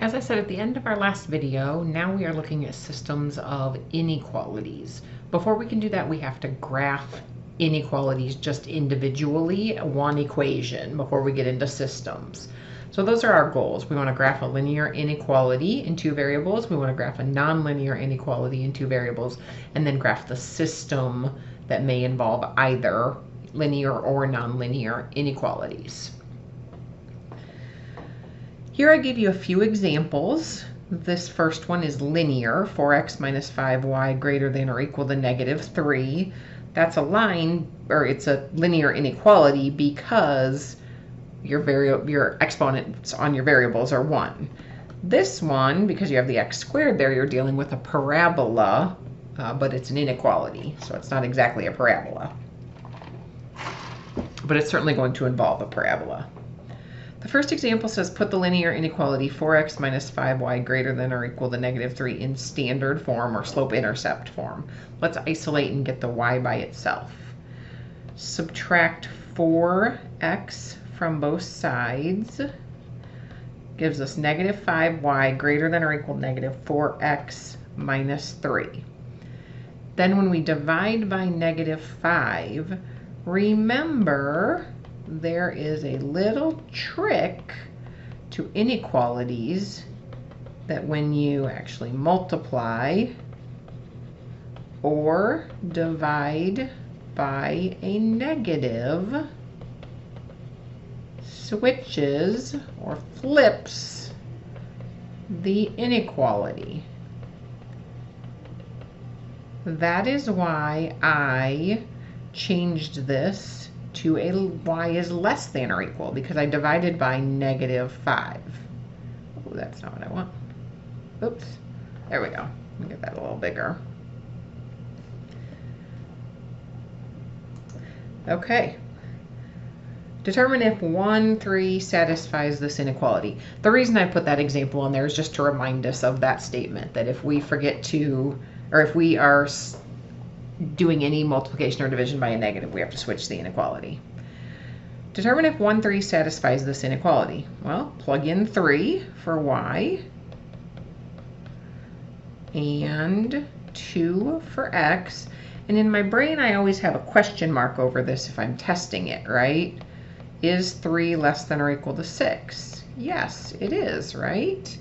As I said at the end of our last video, now we are looking at systems of inequalities. Before we can do that, we have to graph inequalities just individually, one equation, before we get into systems. So those are our goals. We want to graph a linear inequality in two variables. We want to graph a nonlinear inequality in two variables, and then graph the system that may involve either linear or nonlinear inequalities. Here I gave you a few examples. This first one is linear, 4x minus 5y greater than or equal to -3. That's a line, or it's a linear inequality because your exponents on your variables are 1. This one, because you have the x squared there, you're dealing with a parabola, but it's an inequality, so it's not exactly a parabola. But it's certainly going to involve a parabola. The first example says put the linear inequality 4x minus 5y greater than or equal to -3 in standard form or slope-intercept form. Let's isolate and get the y by itself. Subtract 4x from both sides gives us -5y greater than or equal to -4x minus 3. Then when we divide by -5, remember there is a little trick to inequalities that when you actually multiply or divide by a negative, switches or flips the inequality. That is why I changed this to a y is less than or equal, because I divided by -5. Oh, that's not what I want. Oops. There we go. Let me get that a little bigger. Okay. Determine if 1, 3 satisfies this inequality. The reason I put that example on there is just to remind us of that statement, that if we forget to, or if we are doing any multiplication or division by a negative, we have to switch the inequality. Determine if 1, 3 satisfies this inequality. Well, plug in 3 for y and 2 for x. And in my brain, I always have a question mark over this if I'm testing it, right? Is 3 less than or equal to 6? Yes, it is, right?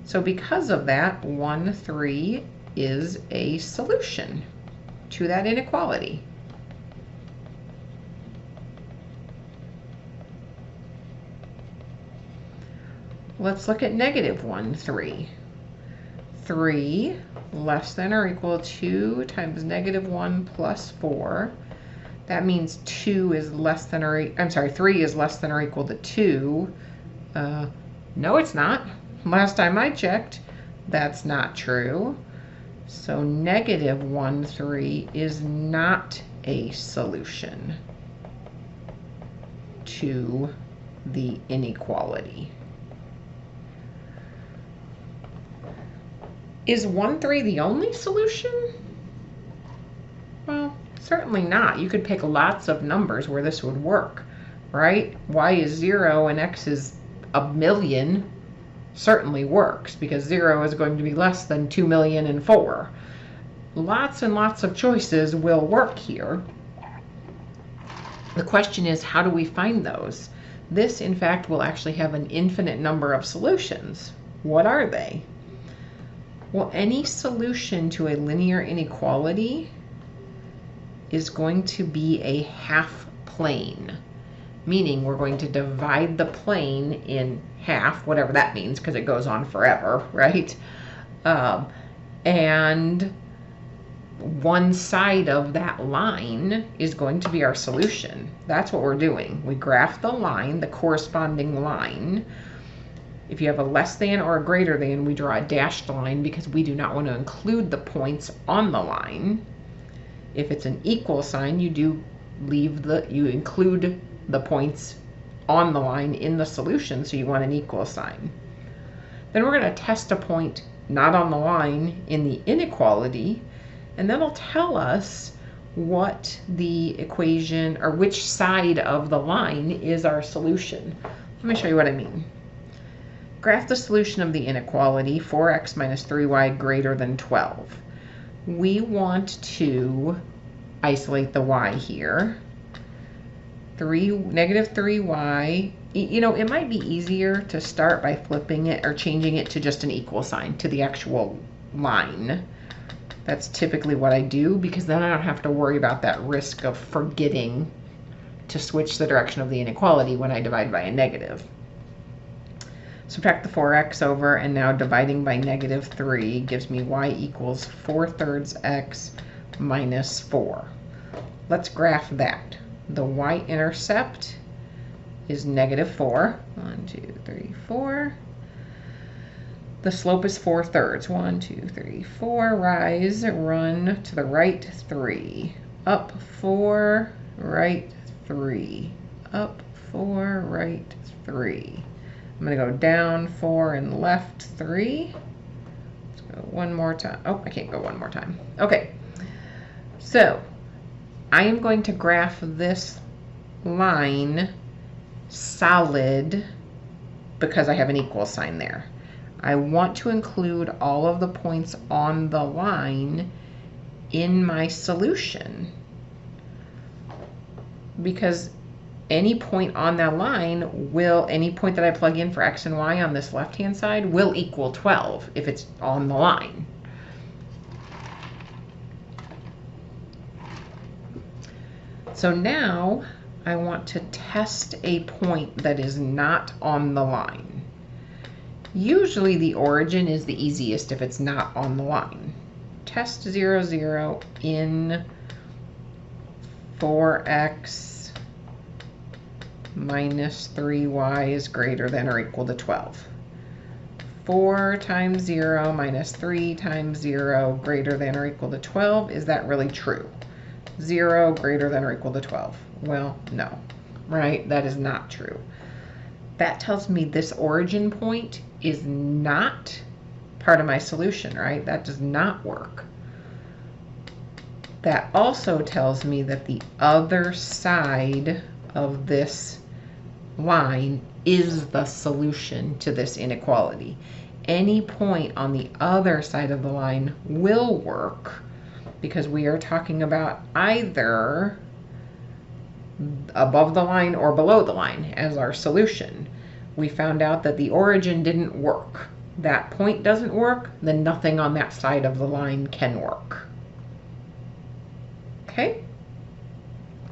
So because of that, 1, 3 is a solution to that inequality. Let's look at -1, 3. 3 less than or equal to 2 times -1 plus 4. That means 2 is less than or, I'm sorry, 3 is less than or equal to 2. No, it's not. Last time I checked, that's not true. So -1, 3 is not a solution to the inequality. Is 1, 3 the only solution? Well, certainly not. You could pick lots of numbers where this would work, right? Y is 0 and x is 1,000,000. Certainly works, because 0 is going to be less than 2,000,004. Lots and lots of choices will work here. The question is, how do we find those? This, in fact, will actually have an infinite number of solutions. What are they? Well, any solution to a linear inequality is going to be a half plane, meaning we're going to divide the plane in half, whatever that means, because it goes on forever, right? And one side of that line is going to be our solution. That's what we're doing. We graph the line, the corresponding line. If you have a less than or a greater than, we draw a dashed line because we do not want to include the points on the line. If it's an equal sign, you include the points on the line in the solution, so you want an equal sign. Then we're going to test a point not on the line in the inequality, and that'll tell us what the equation, or which side of the line is our solution. Let me show you what I mean. graph the solution of the inequality 4x minus 3y greater than 12. We want to isolate the y here. Negative 3y. You know, it might be easier to start by flipping it or changing it to just an equal sign to the actual line. That's typically what I do, because then I don't have to worry about that risk of forgetting to switch the direction of the inequality when I divide by a negative. Subtract the 4x over, and now dividing by negative 3 gives me y equals 4/3 x minus 4. Let's graph that. The y-intercept is negative 4. 1, 2, 3, 4. The slope is 4/3. 1, 2, 3, 4. Rise, run to the right 3. Up 4, right 3. Up 4, right 3. I'm going to go down 4 and left 3. Let's go one more time. Oh, I can't go one more time. Okay. So I am going to graph this line solid because I have an equal sign there. I want to include all of the points on the line in my solution, because any point on that line will, any point that I plug in for x and y on this left-hand side will equal 12 if it's on the line. So now I want to test a point that is not on the line. Usually the origin is the easiest if it's not on the line. Test 0, 0 in 4x minus 3y is greater than or equal to 12. 4 times 0 minus 3 times 0 greater than or equal to 12. Is that really true? 0 greater than or equal to 12. Well, no, right? That is not true. That tells me this origin point is not part of my solution, right? That does not work. That also tells me that the other side of this line is the solution to this inequality. Any point on the other side of the line will work, because we are talking about either above the line or below the line as our solution. We found out that the origin didn't work. That point doesn't work, then nothing on that side of the line can work. Okay?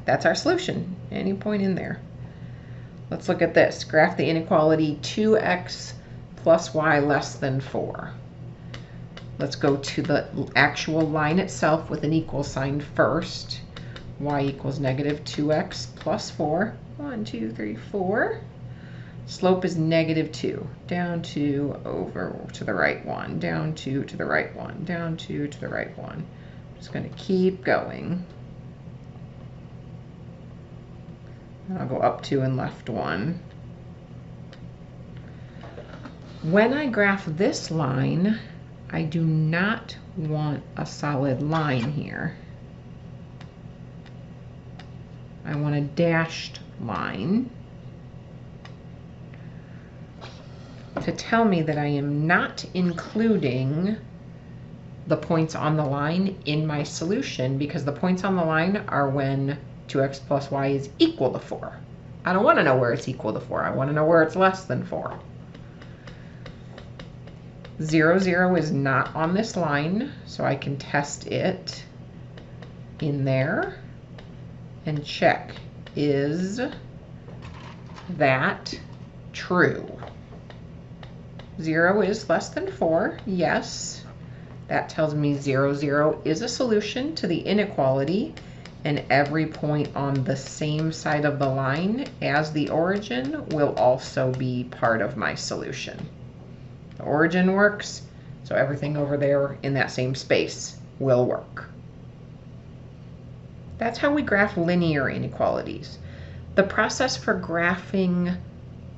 That's our solution. Any point in there. Let's look at this. Graph the inequality 2x plus y less than 4. Let's go to the actual line itself with an equal sign first. Y equals negative 2x plus 4. 1, 2, 3, 4. Slope is negative 2. Down 2, over to the right 1. Down 2 to the right 1. Down 2 to the right 1. Just going to keep going. I'll go up 2 and left 1. When I graph this line, I do not want a solid line here. I want a dashed line to tell me that I am not including the points on the line in my solution, because the points on the line are when 2x plus y is equal to 4. I don't want to know where it's equal to 4. I want to know where it's less than 4. 0, 0 is not on this line, so I can test it in there and check, is that true? 0 is less than 4, yes. That tells me 0, 0 is a solution to the inequality, and every point on the same side of the line as the origin will also be part of my solution. The origin works, so everything over there in that same space will work. That's how we graph linear inequalities. The process for graphing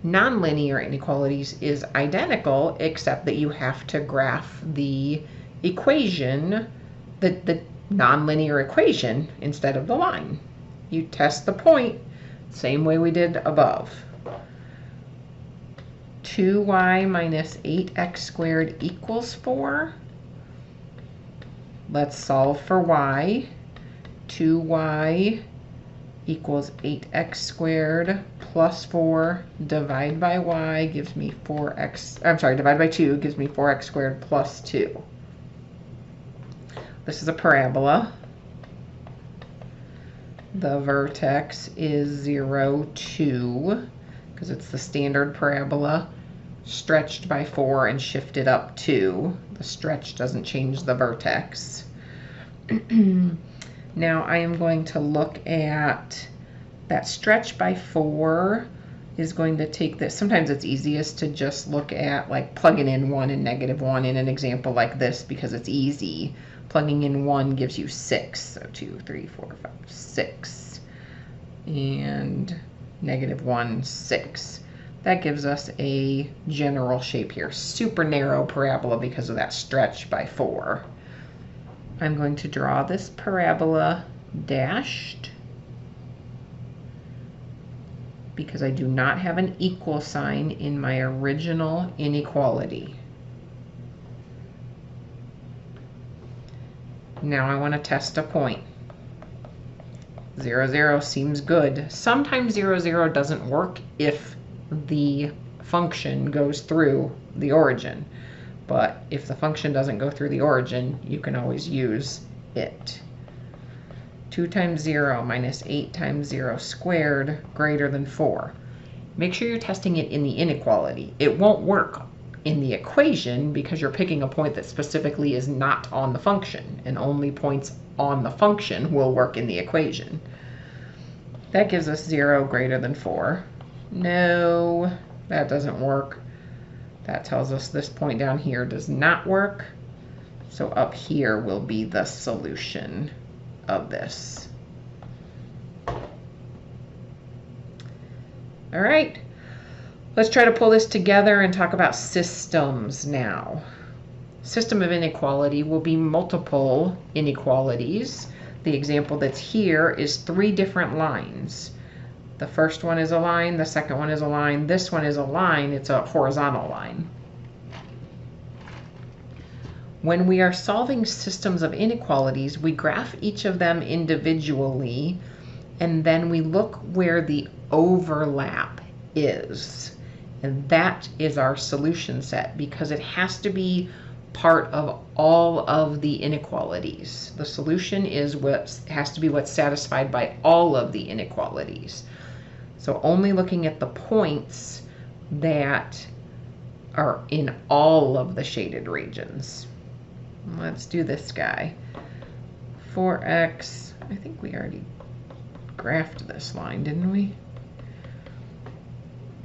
nonlinear inequalities is identical, except that you have to graph the equation, the nonlinear equation, instead of the line. You test the point, same way we did above. 2y minus 8x squared equals 4. Let's solve for y. 2y equals 8x squared plus 4. Divide by y gives me 4x. I'm sorry, divide by 2 gives me 4x squared plus 2. This is a parabola. The vertex is 0, 2, because it's the standard parabola, stretched by 4 and shifted up 2. The stretch doesn't change the vertex. Now I am going to look at that stretch by 4 is going to take this. Sometimes it's easiest to just look at like plugging in 1 and -1 in an example like this because it's easy. Plugging in 1 gives you 6. So 2, 3, 4, 5, 6. And -1, 6. That gives us a general shape here. Super narrow parabola because of that stretch by 4. I'm going to draw this parabola dashed because I do not have an equal sign in my original inequality. Now I want to test a point. 0, 0 seems good. Sometimes 0, 0 doesn't work if the function goes through the origin. But if the function doesn't go through the origin, you can always use it. 2 times 0 minus 8 times 0 squared greater than 4. Make sure you're testing it in the inequality. It won't work in the equation because you're picking a point that specifically is not on the function, and only points on the function will work in the equation. That gives us 0 greater than 4. No, that doesn't work. That tells us this point down here does not work. So up here will be the solution of this. All right, let's try to pull this together and talk about systems now. System of inequality will be multiple inequalities. The example that's here is 3 different lines. The first one is a line, the second one is a line, this one is a line, it's a horizontal line. When we are solving systems of inequalities, we graph each of them individually, and then we look where the overlap is. And that is our solution set, because it has to be part of all of the inequalities. The solution is what has to be what's satisfied by all of the inequalities. So only looking at the points that are in all of the shaded regions. Let's do this guy. 4x, I think we already graphed this line, didn't we?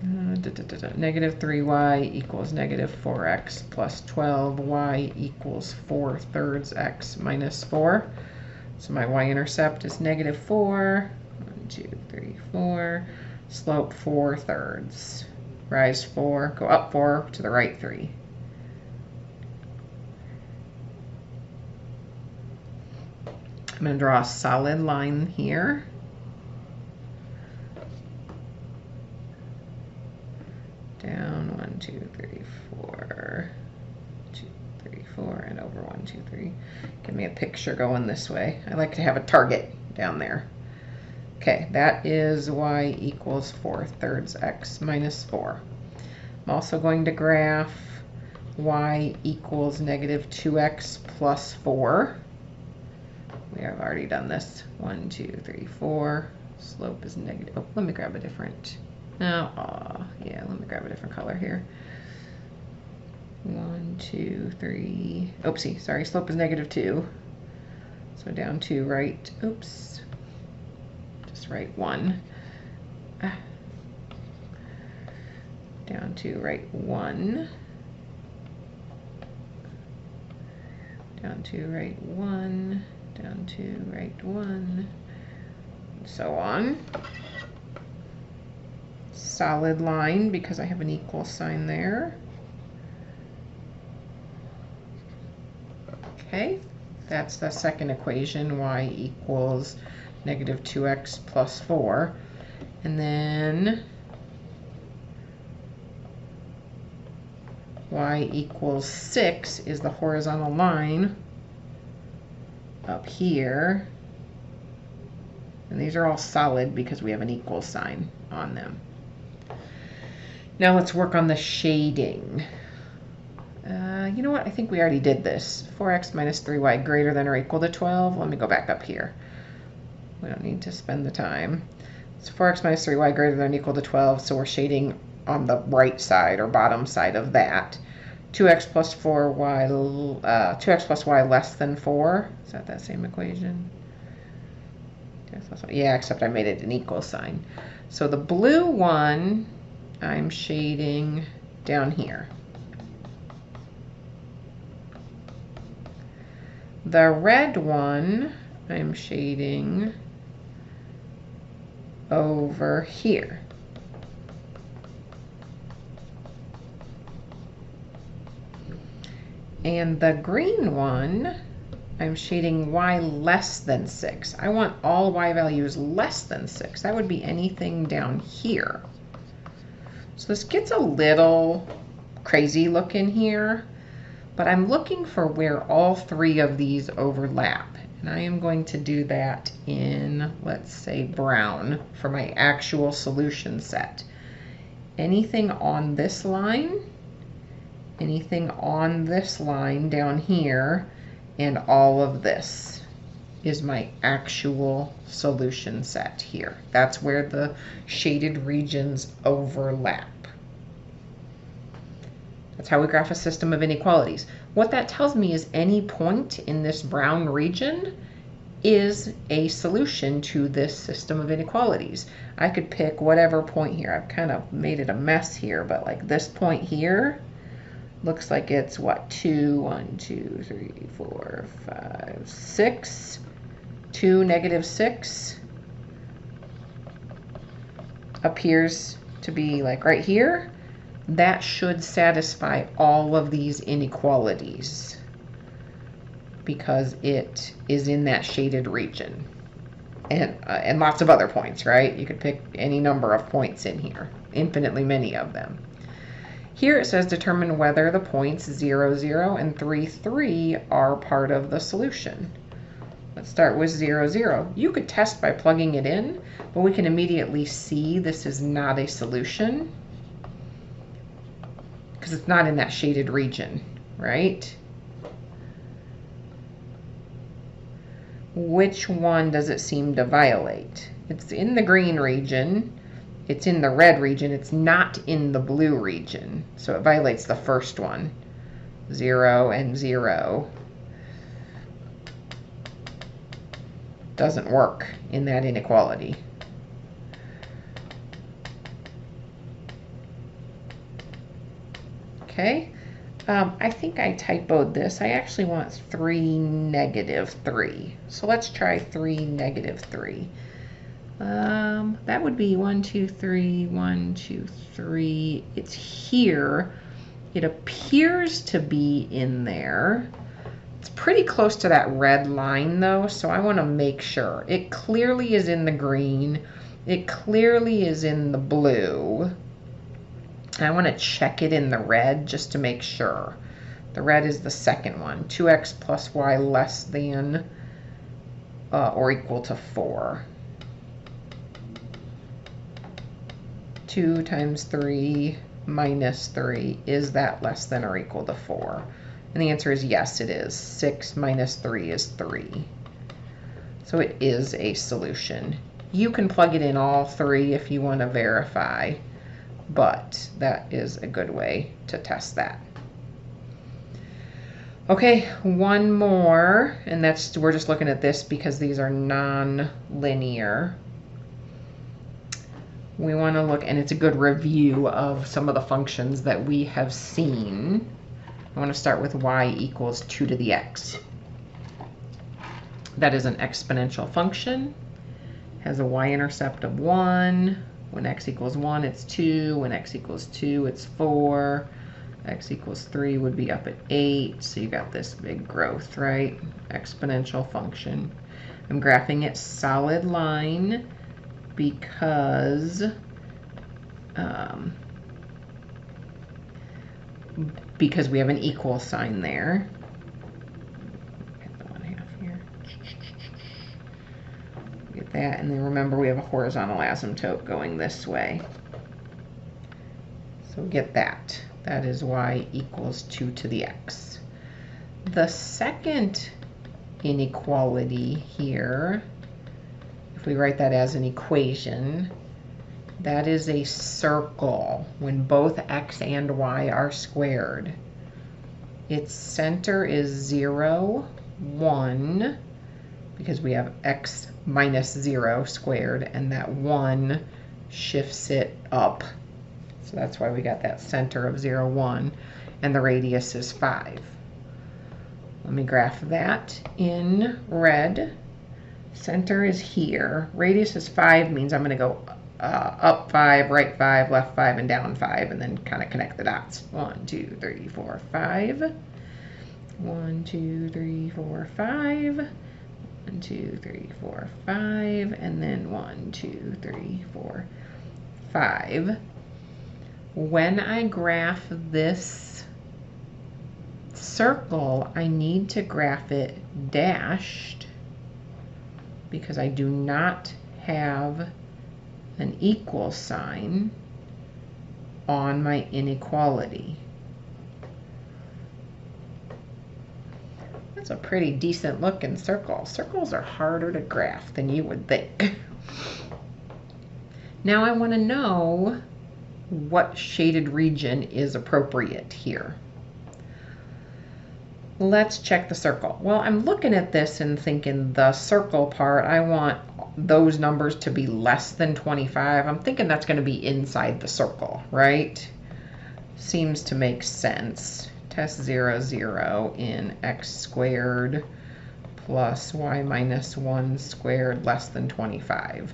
Negative 3y equals negative 4x plus 12. Y equals 4/3 x minus 4. So my y-intercept is negative 4. 1, 2, 3, 4. Slope 4/3. Rise 4. Go up 4 to the right 3. I'm going to draw a solid line here. Down 1, 2, 3, 4. 2, 3, 4, and over 1, 2, 3. Give me a picture going this way. I like to have a target down there. Okay, that is y equals 4/3 x minus 4. I'm also going to graph y equals negative 2x plus 4. We have already done this. 1, 2, 3, 4. Slope is negative. Oh, let me grab a different. No, yeah, let me grab a different color here. 1, 2, 3. Oopsie, sorry, slope is negative 2. So down to right, oops, just right 1. Down to right 1. Down to right 1. Down to right 1. And so on. Solid line because I have an equal sign there. Okay, that's the second equation, y equals negative 2x plus 4. And then y equals 6 is the horizontal line up here. And these are all solid because we have an equal sign on them. Now let's work on the shading. You know what? I think we already did this. 4x minus 3y greater than or equal to 12. Let me go back up here. We don't need to spend the time. It's 4x minus 3y greater than or equal to 12, so we're shading on the right side or bottom side of that. 2x plus 4y, 2x plus y less than 4. Is that same equation? Yeah, except I made it an equal sign. So the blue one, I'm shading down here. The red one, I'm shading over here. And the green one, I'm shading y less than 6. I want all y values less than 6. That would be anything down here. So this gets a little crazy looking here, but I'm looking for where all three of these overlap. And I am going to do that in, let's say, brown for my actual solution set. Anything on this line, anything on this line down here, and all of this is my actual solution set here. That's where the shaded regions overlap. That's how we graph a system of inequalities. What that tells me is any point in this brown region is a solution to this system of inequalities. I could pick whatever point here. I've kind of made it a mess here, but like this point here looks like it's what, 2, 1, 2, 3, 4, 5, 6, 2, negative 6 appears to be like right here. That should satisfy all of these inequalities because it is in that shaded region. And lots of other points, right? You could pick any number of points in here, infinitely many of them. Here it says determine whether the points 0, 0 and 3, 3 are part of the solution. Let's start with 0, 0. You could test by plugging it in, but we can immediately see this is not a solution because it's not in that shaded region, right? Which one does it seem to violate? It's in the green region. It's in the red region. It's not in the blue region. So it violates the first one. 0 and 0. Doesn't work in that inequality. Okay. I think I typoed this. I actually want 3, negative 3. So let's try 3, negative 3. That would be 1, 2, 3, 1, 2, 3. It's here. It appears to be in there. It's pretty close to that red line though, so I want to make sure. It clearly is in the green. It clearly is in the blue. I want to check it in the red just to make sure. The red is the second one. 2x plus y less than or equal to 4. 2 times 3 minus 3, is that less than or equal to 4? And the answer is yes, it is. 6 minus 3 is 3. So it is a solution. You can plug it in all three if you want to verify, but that is a good way to test that. Okay, one more, and that's, we're just looking at this because these are non-linear. We want to look, and it's a good review of some of the functions that we have seen. I want to start with y equals 2 to the x. That is an exponential function. Has a y-intercept of 1. When x equals 1, it's 2. When x equals 2, it's 4. X equals 3 would be up at 8. So you got this big growth, right? Exponential function. I'm graphing it solid line because we have an equal sign there. Hit the 1/2 here. Get that, and then remember we have a horizontal asymptote going this way. So get that. That is y equals 2 to the x. The second inequality here, if we write that as an equation, that is a circle when both x and y are squared. Its center is 0, 1, because we have x minus 0 squared, and that 1 shifts it up. So that's why we got that center of 0, 1, and the radius is 5. Let me graph that in red. Center is here. Radius is 5, means I'm going to go up 5, right 5, left 5, and down 5, and then kind of connect the dots. 1, 2, 3, 4, 5. 1, 2, 3, 4, 5. 1, 2, 3, 4, 5. And then 1, 2, 3, 4, 5. When I graph this circle, I need to graph it dashed because I do not have an equal sign on my inequality. That's a pretty decent looking circle. Circles are harder to graph than you would think. Now I want to know what shaded region is appropriate here. Let's check the circle. Well, I'm looking at this and thinking the circle part, I want those numbers to be less than 25. I'm thinking that's going to be inside the circle, right? Seems to make sense. Test 0, 0 in x squared plus y minus 1 squared less than 25.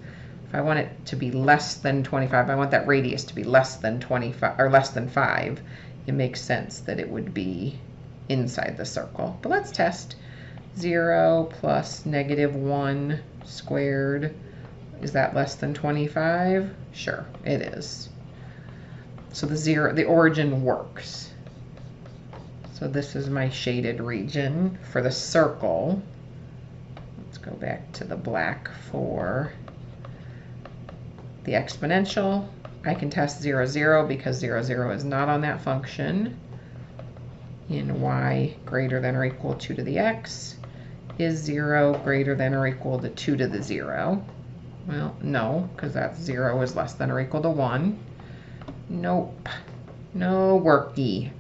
If I want it to be less than 25, I want that radius to be less than 25 or less than 5. It makes sense that it would be inside the circle. But let's test 0 plus negative 1 squared. Is that less than 25? Sure, it is. So the origin works. So this is my shaded region for the circle. Let's go back to the black for the exponential. I can test 0, 0 because 0, 0 is not on that function. In y greater than or equal to 2 to the x. Is 0 greater than or equal to 2 to the 0? Well, no, because that 0 is less than or equal to 1. Nope. No worky.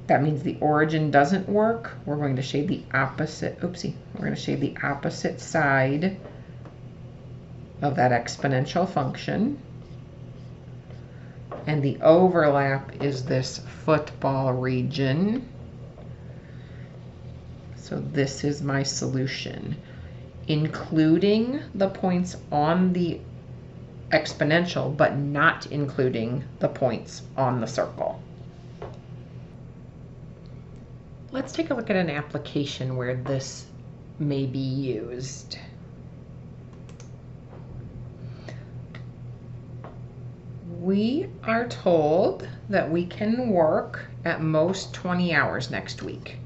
That means the origin doesn't work. We're going to shade the opposite, oopsie, we're going to shade the opposite side of that exponential function. And the overlap is this football region. So this is my solution, including the points on the exponential, but not including the points on the circle. Let's take a look at an application where this may be used. We are told that we can work at most 20 hours next week.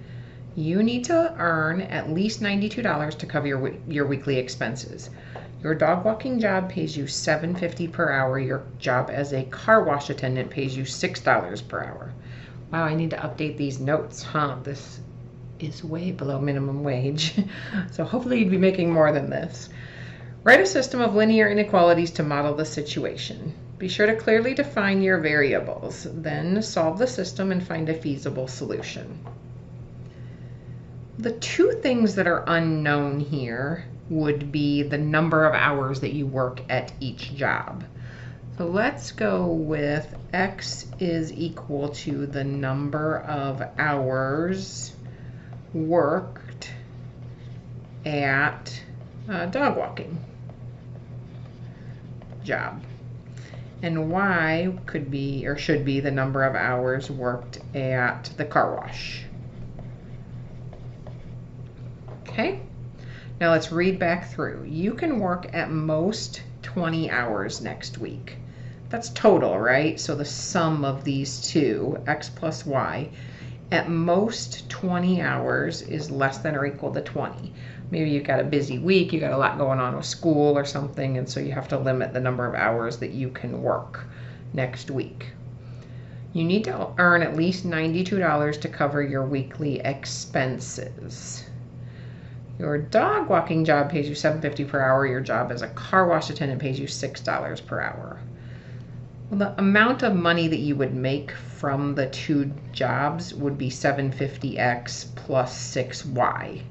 You need to earn at least $92 to cover your weekly expenses. Your dog walking job pays you $7.50 per hour. Your job as a car wash attendant pays you $6 per hour. Wow, I need to update these notes, huh? This is way below minimum wage. So hopefully you'd be making more than this. Write a system of linear inequalities to model the situation. Be sure to clearly define your variables. Then solve the system and find a feasible solution. The two things that are unknown here would be the number of hours that you work at each job. So let's go with x is equal to the number of hours worked at dog walking job. And y could be or should be the number of hours worked at the car wash. Okay, now let's read back through. You can work at most 20 hours next week. That's total, right? So the sum of these two, x plus y, at most 20 hours is less than or equal to 20. Maybe you've got a busy week, you got a lot going on with school or something, and so you have to limit the number of hours that you can work next week. You need to earn at least $92 to cover your weekly expenses. Your dog walking job pays you $7.50 per hour. Your job as a car wash attendant pays you $6 per hour. Well, the amount of money that you would make from the two jobs would be 750x plus 6y,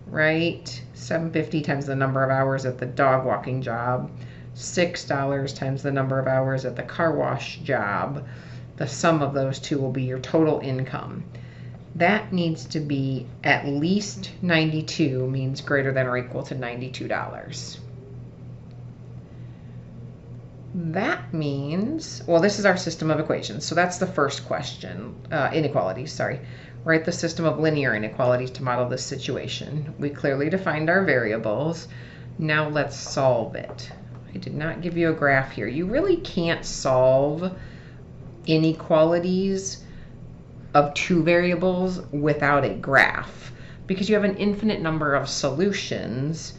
right? 750 times the number of hours at the dog walking job, $6 times the number of hours at the car wash job. The sum of those two will be your total income. That needs to be at least 92, means greater than or equal to $92. That means, well, this is our system of equations. So that's the first question, inequalities, sorry. Write the system of linear inequalities to model this situation. We clearly defined our variables. Now let's solve it. I did not give you a graph here. You really can't solve inequalities of two variables without a graph because you have an infinite number of solutions.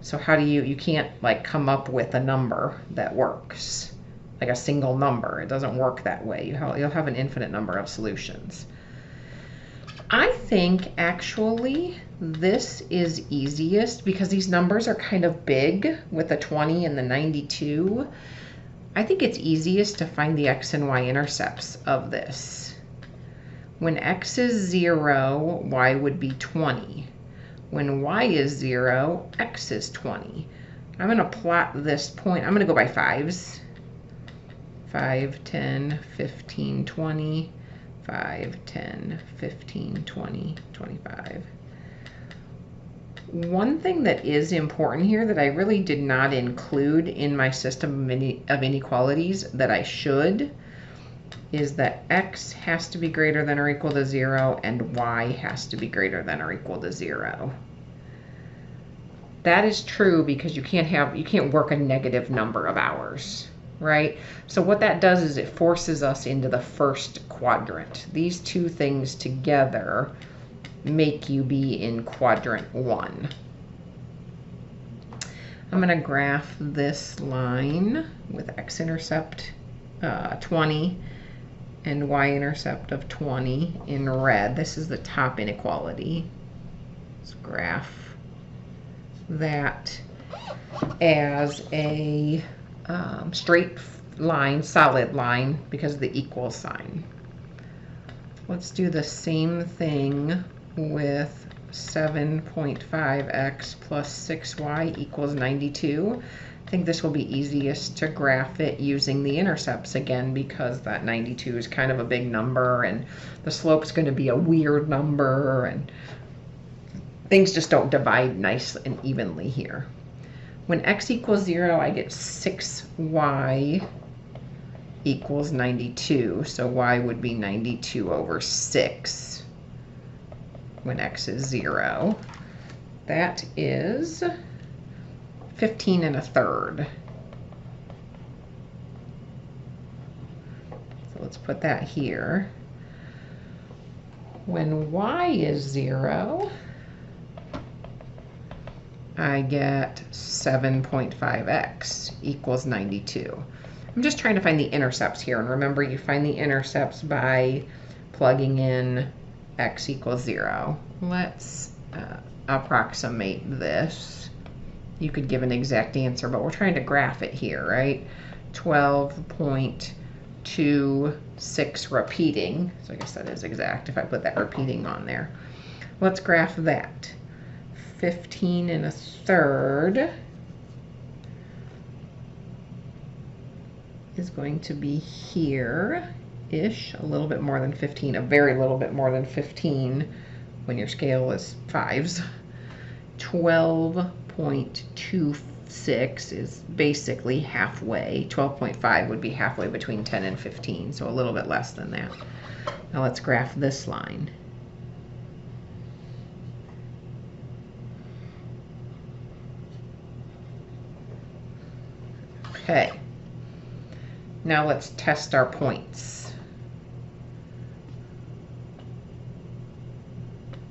So how do you can't like come up with a number that works, like a single number. It doesn't work that way. You'll have an infinite number of solutions. I think actually this is easiest because these numbers are kind of big with the 20 and the 92. I think it's easiest to find the x and y intercepts of this. When x is 0, y would be 20. When y is 0, x is 20. I'm going to plot this point. I'm going to go by fives. 5, 10, 15, 20. 5, 10, 15, 20, 25. One thing that is important here that I really did not include in my system of inequalities that I should is that x has to be greater than or equal to 0 and y has to be greater than or equal to 0. That is true because you can't work a negative number of hours, right? So what that does is it forces us into the first quadrant. These two things together make you be in quadrant 1. I'm going to graph this line with x-intercept 20 and y-intercept of 20 in red. This is the top inequality. Let's graph that as a straight line, solid line, because of the equal sign. Let's do the same thing with 7.5x plus 6y equals 92. I think this will be easiest to graph it using the intercepts again because that 92 is kind of a big number and the slope's going to be a weird number and things just don't divide nice and evenly here. When x equals 0, I get 6y equals 92. So y would be 92 over 6 when x is 0. That is 15 1/3. So let's put that here. When y is 0, I get 7.5x equals 92. I'm just trying to find the intercepts here. And remember, you find the intercepts by plugging in x equals 0. Let's approximate this. You could give an exact answer, but we're trying to graph it here, right? 12.26 repeating. So I guess that is exact if I put that repeating on there. Let's graph that. 15 1/3 is going to be here-ish, a little bit more than 15, a very little bit more than 15 when your scale is fives. 12.26 is basically halfway. 12.5 would be halfway between 10 and 15, so a little bit less than that. Now let's graph this line. Okay, Now let's test our points.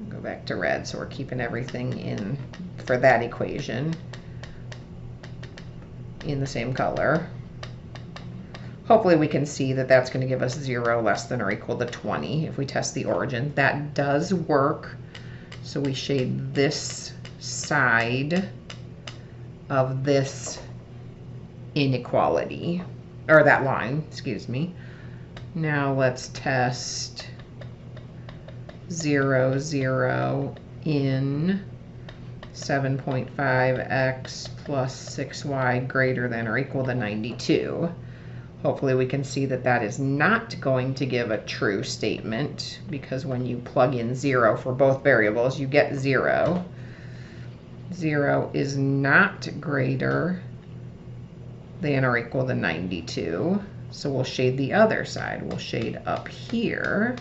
Go back to red, so we're keeping everything in for that equation in the same color. Hopefully we can see that that's going to give us 0 less than or equal to 20 if we test the origin. That does work. So we shade this side of this inequality, or that line, excuse me. Now let's test 0, 0 in 7.5x plus 6y greater than or equal to 92. Hopefully we can see that that is not going to give a true statement, because when you plug in 0 for both variables, you get 0. 0 is not greater than or equal to 92. So we'll shade the other side. We'll shade up here.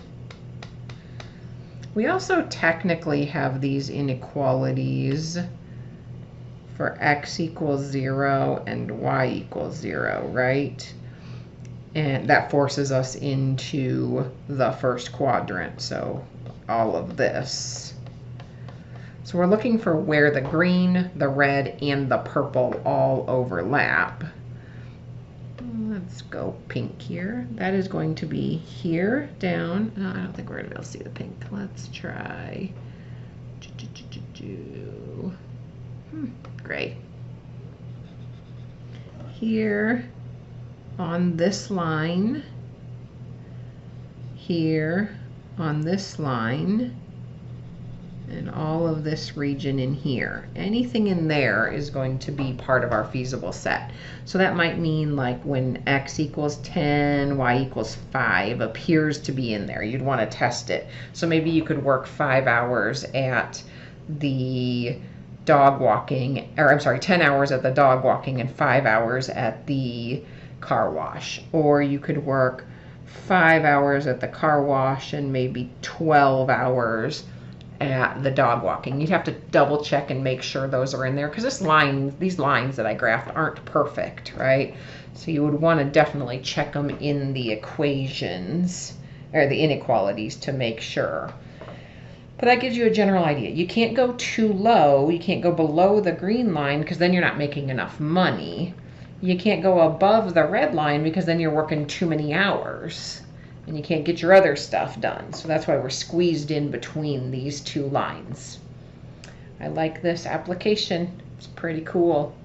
We also technically have these inequalities for x equals 0 and y equals 0, right? And that forces us into the first quadrant, so all of this. So we're looking for where the green, the red, and the purple all overlap. Let's go pink here. That is going to be here, down. No, I don't think we're going to be able to see the pink. Let's try gray. Here on this line, here on this line, and all of this region in here. Anything in there is going to be part of our feasible set. So that might mean like when x equals 10, y equals 5 appears to be in there. You'd want to test it. So maybe you could work 5 hours at the dog walking, or I'm sorry, 10 hours at the dog walking and 5 hours at the car wash. Or you could work 5 hours at the car wash and maybe 12 hours at the dog walking. You'd have to double check and make sure those are in there, because these lines that I graphed aren't perfect, right? So you would want to definitely check them in the equations or the inequalities to make sure. But that gives you a general idea. You can't go too low. You can't go below the green line, because then you're not making enough money. You can't go above the red line, because then you're working too many hours and you can't get your other stuff done. So that's why we're squeezed in between these two lines. I like this application. It's pretty cool.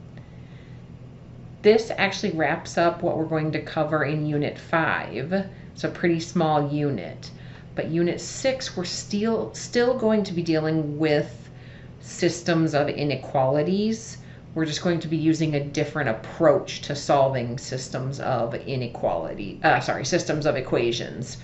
This actually wraps up what we're going to cover in Unit 5. It's a pretty small unit. But Unit 6, we're still going to be dealing with systems of inequalities. We're just going to be using a different approach to solving systems of systems of equations.